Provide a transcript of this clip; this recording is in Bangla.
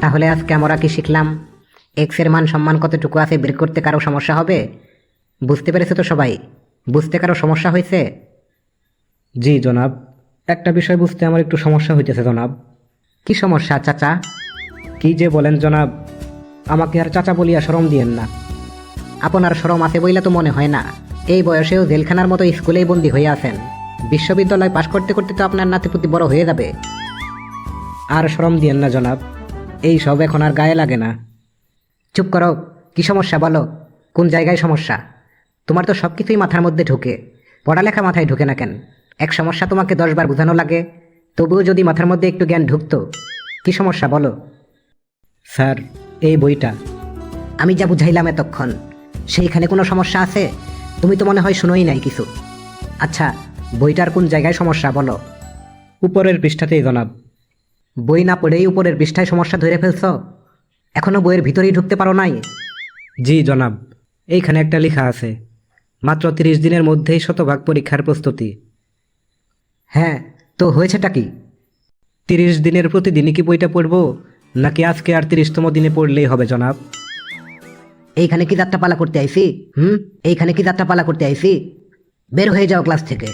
তাহলে আজকে আমরা কি শিখলাম? এক্স এর মান সম্মান কতটুকু আছে বের করতে কারো সমস্যা হবে? বুঝতে পেরেছে তো সবাই? বুঝতে কারো সমস্যা হয়েছে? জি জনাব, একটা বিষয় বুঝতে আমার একটু সমস্যা হইতেছে জনাব। কি সমস্যা চাচা? কি যে বলেন জনাব, আমাকে আর চাচা বলিয়া শরম দিয়েন না। আপনার শরম আছে বইলা তো মনে হয় না। এই বয়সেও জেলখানার মতো স্কুলেই বন্দী হয়ে আছেন। বিশ্ববিদ্যালয় পাশ করতে করতে তো আপনার নাতিপুতি বড় হয়ে যাবে। আর শরম দিয়েন না জনাব, এই সব এখন আর গায়ে লাগে না। চুপ করো। কি সমস্যা বলো? কোন জায়গায় সমস্যা? তোমার তো সব কিছুই মাথার মধ্যে ঢুকে, পড়ালেখা মাথায় ঢুকে না কেন? এক সমস্যা তোমাকে 10 বার বোঝানো লাগে, তবুও যদি মাথার মধ্যে একটু জ্ঞান ঢুকতো। কি সমস্যা বলো? স্যার, এই বইটা। আমি যা বুঝাইলাম এতক্ষণ, সেইখানে কোনো সমস্যা আছে? তুমি তো মনে হয় শুনোই নাই কিছু। আচ্ছা, বইটার কোন জায়গায় সমস্যা বলো? উপরের পৃষ্ঠাতেই জনাব। বই না পড়েই উপরের পৃষ্ঠায় সমস্যা ধরে ফেলছ? এখনো বইয়ের ভিতরেই ঢুকতে পারো নাই? জি জনাব, এইখানে একটা লেখা আছে, মাত্র 30 দিনের মধ্যেই শতভাগ পরীক্ষার প্রস্তুতি। হ্যাঁ, তো হয়েছেটা কি? 30 দিনের প্রতিদিনই কি বইটা পড়বো, নাকি আজকে আর 30তম দিনে পড়লেই হবে জনাব? এইখানে কি যাত্রাপালা করতে আইছি? এইখানে কি যাত্রাপালা করতে আইছি? বের হয়ে যাও ক্লাস থেকে।